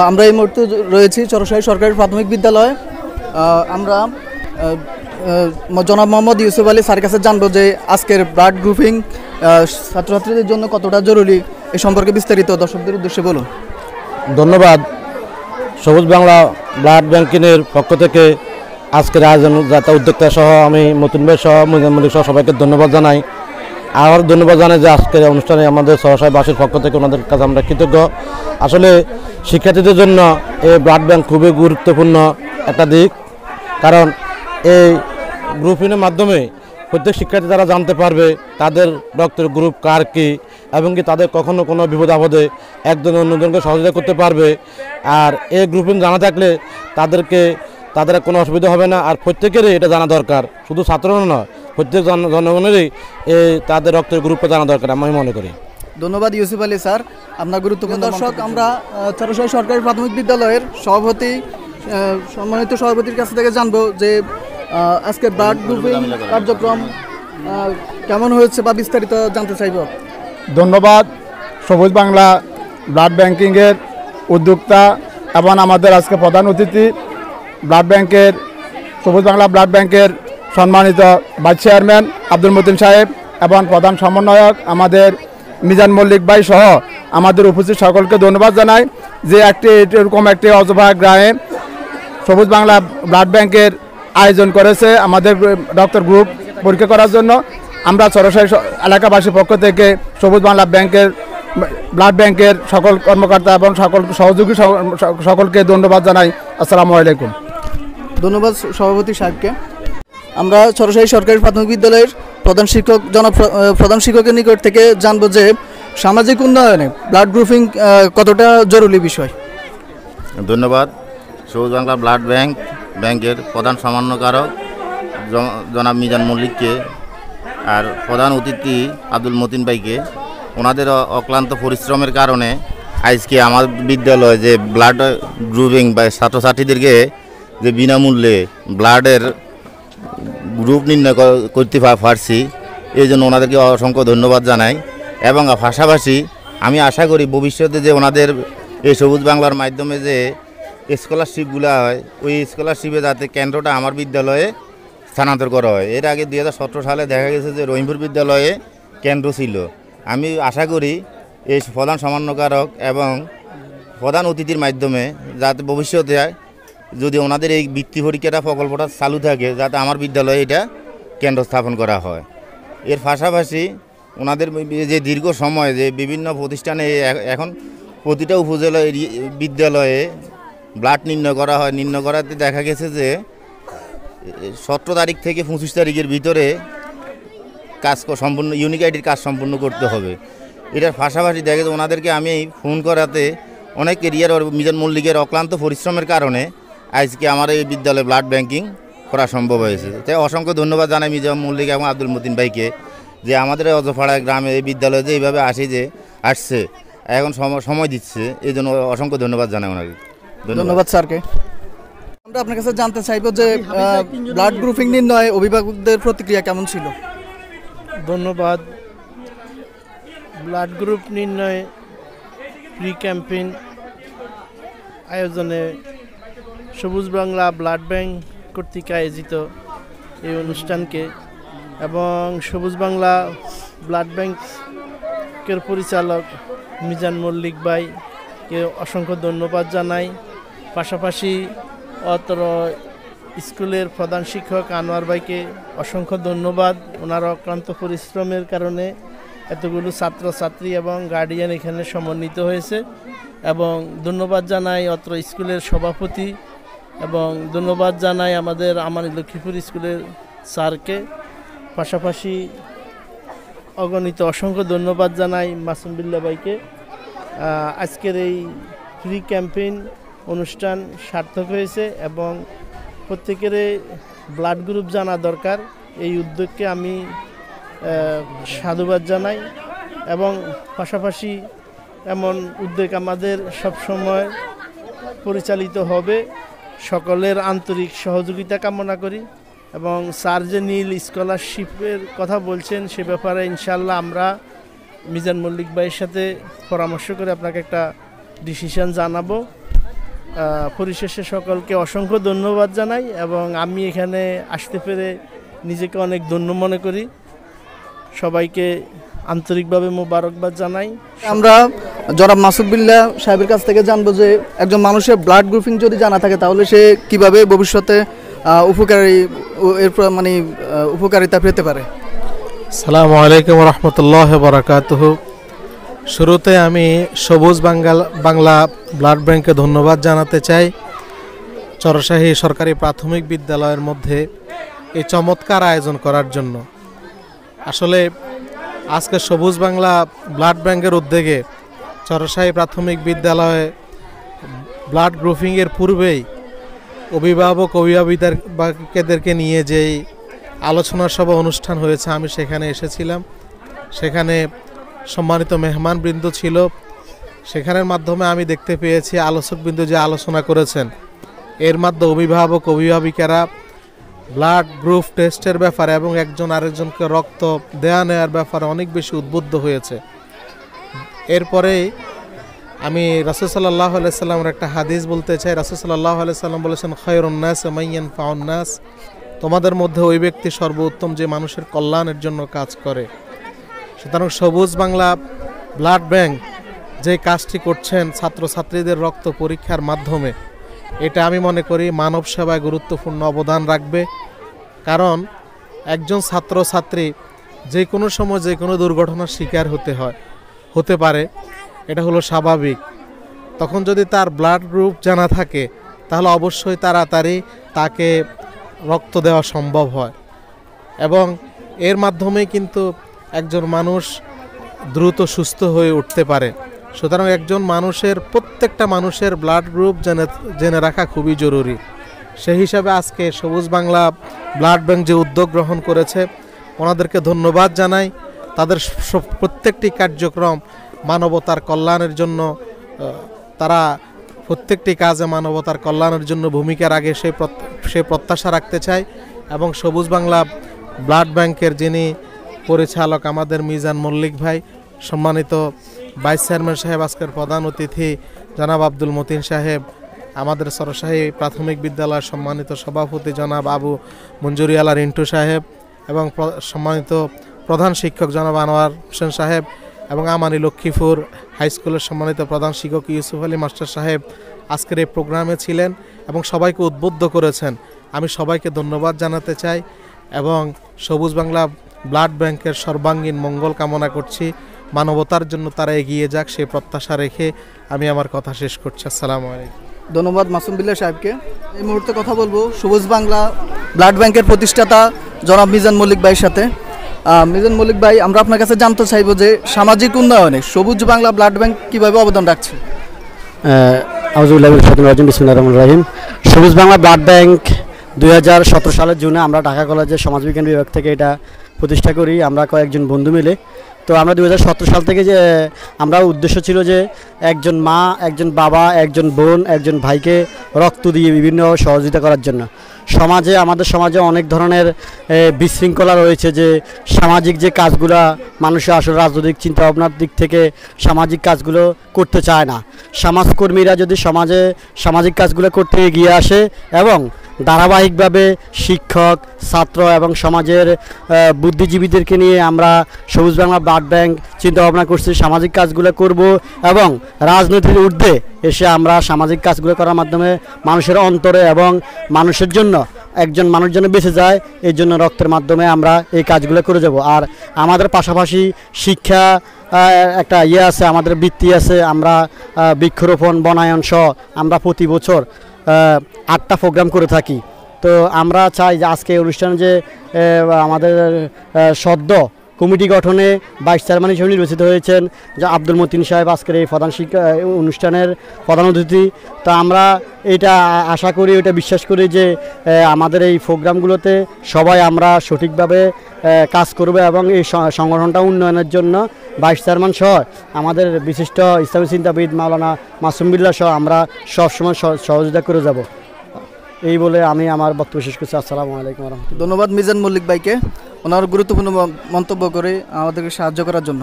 আমরা এই মুহূর্তে রয়েছি চরসাহী সরকারি প্রাথমিক বিদ্যালয়ে। আমরা জনাব মোহাম্মদ ইউসুফ আলী স্যার কাছে জানবো যে আজকের ব্লাড গ্রুপিং ছাত্রছাত্রীদের জন্য কতটা জরুরি, এ সম্পর্কে বিস্তারিত দর্শকদের উদ্দেশ্যে বলুন। ধন্যবাদ। সবুজ বাংলা ব্লাড ব্যাংকিংয়ের পক্ষ থেকে আজকের আয়োজন যাতে উদ্যোক্তা সহ আমি মতিন ভাই সহ মিজান মল্লিক সহ সবাইকে ধন্যবাদ জানাই। আর ধন্যবাদ জানাই যে আজকের অনুষ্ঠানে আমাদের চরসাহীবাসীর পক্ষ থেকে ওনাদের কাছে আমরা কৃতজ্ঞ। আসলে শিক্ষার্থীদের জন্য এই ব্লাড ব্যাংক খুবই গুরুত্বপূর্ণ একটা দিক, কারণ এই গ্রুপিংয়ের মাধ্যমে প্রত্যেক শিক্ষার্থী তারা জানতে পারবে তাদের রক্তের গ্রুপ কার কী, এবং কি তাদের কখনো কোনো বিপদ আপদে একজন অন্যজনকে সহযোগিতা করতে পারবে। আর এই গ্রুপিং জানা থাকলে তাদের কোনো অসুবিধা হবে না। আর প্রত্যেকেরই এটা জানা দরকার, শুধু ছাত্ররা নয়, প্রত্যেক জনগণেরই তাদের রক্তের গ্রুপটা জানা দরকার আমি মনে করি। ধন্যবাদ ইউসুফ আলী স্যার, আপনার গুরুত্বপূর্ণ দর্শক। আমরা চরসাহী সরকারি প্রাথমিক বিদ্যালয়ের সভাপতি সম্মানিত সভাপতির কাছ থেকে জানবো যে আজকে ব্লাড গ্রুপিং কার্যক্রম কেমন হয়েছে বা বিস্তারিত জানতে চাইব। ধন্যবাদ সবুজ বাংলা ব্লাড ব্যাংকিংয়ের উদ্যোক্তা এবং আমাদের আজকে প্রধান অতিথি ব্লাড ব্যাংকের সবুজ বাংলা ব্লাড ব্যাংকের সম্মানিত ভাইস চেয়ারম্যান আব্দুল মতিন সাহেব এবং প্রধান সমন্বয়ক আমাদের মিজান মল্লিক ভাই সহ আমাদের উপস্থিত সকলকে ধন্যবাদ জানাই যে এরকম একটি অজপা গ্রামে সবুজ বাংলা ব্লাড ব্যাংকের আয়োজন করেছে আমাদের ডক্টর গ্রুপ পরীক্ষা করার জন্য। আমরা চরসাহী এলাকাবাসীর পক্ষ থেকে সবুজ বাংলা ব্লাড ব্যাংকের সকল কর্মকর্তা এবং সকল সহযোগী সকলকে ধন্যবাদ জানাই। আসসালামু আলাইকুম। ধন্যবাদ সভাপতি সাহেবকে। আমরা চরসাহী সরকারি প্রাথমিক বিদ্যালয়ের প্রধান শিক্ষকের নিকট থেকে জানবো যে সামাজিক উন্নয়নে ব্লাড গ্রুপিং কতটা জরুরি বিষয়। ধন্যবাদ সবুজ বাংলা ব্লাড ব্যাংকের প্রধান সমন্বয়কারক জনাব মিজান মল্লিককে আর প্রধান অতিথি আব্দুল মতিন ভাইকে। ওনাদের অক্লান্ত পরিশ্রমের কারণে আজকে আমার বিদ্যালয়ে যে ব্লাড গ্রুপিং বা ছাত্রছাত্রীদেরকে যে বিনামূল্যে ব্লাডের গ্রুপ নির্ণয় করতে পারছি, এই জন্য ওনাদেরকে অসংখ্য ধন্যবাদ জানাই। এবং পাশাপাশি আমি আশা করি ভবিষ্যতে যে ওনাদের এই সবুজ বাংলার মাধ্যমে যে স্কলারশিপগুলো হয়, ওই স্কলারশিপে যাতে কেন্দ্রটা আমার বিদ্যালয়ে স্থানান্তর করা হয়। এর আগে 2017 সালে দেখা গেছে যে রহিমপুর বিদ্যালয়ে কেন্দ্র ছিল। আমি আশা করি এই প্রধান সমন্বয়কারক এবং প্রধান অতিথির মাধ্যমে যাতে ভবিষ্যতে যদি ওনাদের এই বৃত্তি পরীক্ষাটা প্রকল্পটা চালু থাকে, যাতে আমার বিদ্যালয়ে এটা কেন্দ্র স্থাপন করা হয়। এর পাশাপাশি ওনাদের যে দীর্ঘ সময় যে বিভিন্ন প্রতিষ্ঠানে এখন প্রতিটা উপজেলা বিদ্যালয়ে ব্লাড নির্ণয় করা হয়, নির্ণয় করাতে দেখা গেছে যে 17 তারিখ থেকে 25 তারিখের ভিতরে কাজ সম্পূর্ণ ইউনিক আইডির কাজ সম্পূর্ণ করতে হবে। এটার পাশাপাশি দেখা যায় ওনাদেরকে আমি ফোন করাতে অনেক এরিয়ার মিজান মল্লিকের অক্লান্ত পরিশ্রমের কারণে আজকে আমার এই বিদ্যালয়ে ব্লাড ব্যাংকিং করা সম্ভব হয়েছে। তাই অসংখ্য ধন্যবাদ জানাই মিজান মল্লিক এবং আব্দুল মতিন ভাইকে যে আমাদের অজপাড়া গ্রামে এই বিদ্যালয়ে যে এইভাবে আসছে এখন সময় দিচ্ছে, এই জন্য অসংখ্য ধন্যবাদ জানাই ওনাকে। ধন্যবাদ স্যারকে। আমরা আপনার কাছে জানতে চাইব যে ব্লাড গ্রুপিং নির্ণয়ে অভিভাবকদের প্রতিক্রিয়া কেমন ছিল। ধন্যবাদ। ব্লাড গ্রুপ নির্ণয় প্রি ক্যাম্পেইন আয়োজনে সবুজ বাংলা ব্লাড ব্যাংক কর্তৃক আয়োজিত এই অনুষ্ঠানকে এবং সবুজ বাংলা ব্লাড ব্যাংকের পরিচালক মিজান মল্লিক ভাইকে অসংখ্য ধন্যবাদ জানাই। পাশাপাশি অত্র স্কুলের প্রধান শিক্ষক আনোয়ার ভাইকে অসংখ্য ধন্যবাদ। ওনার অক্লান্ত পরিশ্রমের কারণে এতগুলো ছাত্রছাত্রী এবং গার্ডিয়ান এখানে সমন্বিত হয়েছে। এবং ধন্যবাদ জানাই অত্র স্কুলের সভাপতি এবং ধন্যবাদ জানাই আমাদের আমানি লক্ষ্মীপুর স্কুলের স্যারকে। পাশাপাশি অগণিত অসংখ্য ধন্যবাদ জানাই মাসুম বিল্লাহ ভাইকে। আজকের এই ফ্রি ক্যাম্পেইন অনুষ্ঠান সার্থক হয়েছে এবং প্রত্যেকের ব্লাড গ্রুপ জানা দরকার, এই উদ্যোগকে আমি সাধুবাদ জানাই। এবং পাশাপাশি এমন উদ্যোগ আমাদের সবসময় পরিচালিত হবে, সকলের আন্তরিক সহযোগিতা কামনা করি। এবং স্যার যে নীল স্কলারশিপের কথা বলছেন সে ব্যাপারে ইনশাল্লাহ আমরা মিজান মল্লিক ভাইয়ের সাথে পরামর্শ করে আপনাকে একটা ডিসিশন জানাবো। পরিশেষে সকলকে অসংখ্য ধন্যবাদ জানাই এবং আমি এখানে আসতে পেরে নিজেকে অনেক ধন্য মনে করি। সবাইকে আন্তরিকভাবে মোবারকবাদ জানাই। আমরা জনাব মাসুদ বিল্লাহ সাহেবের কাছ থেকে জানবো যে একজন মানুষের ব্লাড গ্রুপিং যদি জানা থাকে তাহলে সে কিভাবে ভবিষ্যতে উপকারিতা পেতে পারে। আসসালামু আলাইকুম রহমতুল্লাহ বারাকাতুহু। শুরুতে আমি সবুজ বাংলা ব্লাড ব্যাংকে ধন্যবাদ জানাতে চাই। চরশাহী সরকারি প্রাথমিক বিদ্যালয়ের মধ্যে এই চমৎকার আয়োজন করার জন্য। আসলে আজকে সবুজ বাংলা ব্লাড ব্যাংকের উদ্যোগে চরশাহী প্রাথমিক বিদ্যালয়ে ব্লাড গ্রুপিংয়ের পূর্বেই অভিভাবকদেরকে নিয়ে যেই আলোচনা সভা অনুষ্ঠান হয়েছে, আমি সেখানে এসেছিলাম। সেখানে সম্মানিত মেহমানবৃন্দ ছিল। সেখানের মাধ্যমে আমি দেখতে পেয়েছি আলোচকবৃন্দ যে আলোচনা করেছেন, এর মাধ্যমে অভিভাবিকারা ব্লাড গ্রুপ টেস্টের ব্যাপারে এবং একজন আরেকজনকে রক্ত দেয়া নেওয়ার ব্যাপারে অনেক বেশি উদ্বুদ্ধ হয়েছে। এরপরেই আমি রাসূল সাল্লাল্লাহু আলাইহি সাল্লামের একটা হাদিস বলতে চাই। রাসূল সাল্লাল্লাহু আলাইহি সাল্লাম বলেছেন, খায়রুন নাস মান ইয়ানফাউন নাস, তোমাদের মধ্যে ওই ব্যক্তি সর্বোত্তম যে মানুষের কল্যাণের জন্য কাজ করে। সুতরাং সবুজ বাংলা ব্লাড ব্যাংক যে কাজটি করছেন ছাত্রছাত্রীদের রক্ত পরীক্ষার মাধ্যমে, এটা আমি মনে করি মানব সেবায় গুরুত্বপূর্ণ অবদান রাখবে। কারণ একজন ছাত্রছাত্রী যে কোনো সময় যে কোনো দুর্ঘটনার শিকার হতে পারে, এটা হলো স্বাভাবিক। তখন যদি তার ব্লাড গ্রুপ জানা থাকে তাহলে অবশ্যই তাড়াতাড়ি তাকে রক্ত দেওয়া সম্ভব হয় এবং এর মাধ্যমেই কিন্তু একজন মানুষ দ্রুত সুস্থ হয়ে উঠতে পারে। সুতরাং একজন প্রত্যেকটা মানুষের ব্লাড গ্রুপ জেনে রাখা খুবই জরুরি। সেই হিসাবে আজকে সবুজ বাংলা ব্লাড ব্যাংক যে উদ্যোগ গ্রহণ করেছে, ওনাদেরকে ধন্যবাদ জানাই। তাদের প্রত্যেকটি কার্যক্রম মানবতার কল্যাণের জন্য, তারা প্রত্যেকটি কাজে মানবতার কল্যাণের জন্য ভূমিকা রাখে, সেই প্রত্যাশা রাখতে চাই। এবং সবুজ বাংলা ব্লাড ব্যাংকের যিনি পরিচালক আমাদের মিজান মল্লিক ভাই, সম্মানিত ভাইস চেয়ারম্যান সাহেব, আজকের প্রধান অতিথি জনাব আব্দুল মতিন সাহেব, আমাদের চরশাহী প্রাথমিক বিদ্যালয়ের সম্মানিত সভাপতি জনাব আবু মঞ্জুরি আলা রিন্টু সাহেব এবং সম্মানিত প্রধান শিক্ষক জনাব আনোয়ার হোসেন সাহেব এবং আমানি লক্ষ্মীপুর হাই স্কুলের সম্মানিত প্রধান শিক্ষক ইউসুফ আলী মাস্টার সাহেব আজকের এই প্রোগ্রামে ছিলেন এবং সবাইকে উদ্বুদ্ধ করেছেন। আমি সবাইকে ধন্যবাদ জানাতে চাই এবং সবুজ বাংলা ব্লাড ব্যাংকের সর্বাঙ্গীন মঙ্গল কামনা করছি। মানবতার জন্য তারা এগিয়ে যাক, সেই প্রত্যাশা রেখে আমি আমার কথা শেষ করছি। আসসালামু আলাইকুম। ধন্যবাদ মাসুম বিল্লাহ সাহেবকে। এই মুহূর্তে কথা বলবো সবুজ বাংলা ব্লাড ব্যাংকের প্রতিষ্ঠাতা জনাব মিজান মল্লিক ভাইয়ের সাথে। মিজান মল্লিক ভাই, আমরা আপনার কাছে জানতে চাইবো যে সামাজিক উন্নয়নে সবুজ বাংলা ব্লাড ব্যাংক কীভাবে অবদান রাখছে। বিসমিল্লাহির রহমানির রহিম। সবুজ বাংলা ব্লাড ব্যাংক 2017 সালের জুনে আমরা ঢাকা কলেজের সমাজবিজ্ঞান বিভাগ থেকে এটা প্রতিষ্ঠা করি, আমরা কয়েকজন বন্ধু মিলে। তো আমরা 2017 সাল থেকে যে আমরা উদ্দেশ্য ছিল যে একজন মা, একজন বাবা, একজন বোন, একজন ভাইকে রক্ত দিয়ে বিভিন্ন সহযোগিতা করার জন্য। আমাদের সমাজে অনেক ধরনের বিশৃঙ্খলা রয়েছে, যে সামাজিক যে কাজগুলো মানুষের আসলে রাজনৈতিক চিন্তাভাবনার দিক থেকে সামাজিক কাজগুলো করতে চায় না। সমাজকর্মীরা যদি সামাজিক কাজগুলো করতে এগিয়ে আসে এবং ধারাবাহিকভাবে শিক্ষক, ছাত্র এবং সমাজের বুদ্ধিজীবীদেরকে নিয়ে আমরা সবুজ বাংলা ব্লাড ব্যাংক চিন্তাভাবনা করছি সামাজিক কাজগুলো করব এবং রাজনীতির ঊর্ধ্বে এসে আমরা সামাজিক কাজগুলো করার মাধ্যমে মানুষের অন্তরে এবং মানুষের জন্য একজন মানুষ যেন বেঁচে যায়, এই জন্য রক্তের মাধ্যমে আমরা এই কাজগুলো করে যাব। আর আমাদের পাশাপাশি শিক্ষা একটা আছে, আমাদের বৃত্তি আছে। আমরা বৃক্ষরোপণ, বনায়ন সহ আমরা প্রতি বছর 8টা প্রোগ্রাম করে থাকি। তো আমরা চাই যে আজকে অনুষ্ঠানে যে আমাদের সদ্য কমিটি গঠনে ভাইস চেয়ারম্যান হিসেবে নির্বাচিত হয়েছেন যা আব্দুল মতিন সাহেব, আজকের এই প্রধান অনুষ্ঠানের প্রধান অতিথি। তো আমরা এটা আশা করি, এটা বিশ্বাস করি যে আমাদের এই প্রোগ্রামগুলোতে সবাই আমরা সঠিকভাবে কাজ করব এবং এই সংগঠনটা উন্নয়নের জন্য ভাইস চেয়ারম্যান সহ আমাদের বিশিষ্ট ইসলামী চিন্তাবিদ মাওলানা মাসুম বিল্লাহ সহ আমরা সবসময় সহযোগিতা করে যাব। এই বলে আমি আমার বক্তব্য শেষ করছি। আসসালামু আলাইকুম রহমতুল্লাহ। ধন্যবাদ মিজান মল্লিক ভাইকে ওনার গুরুত্বপূর্ণ মন্তব্য করে আমাদেরকে সাহায্য করার জন্য।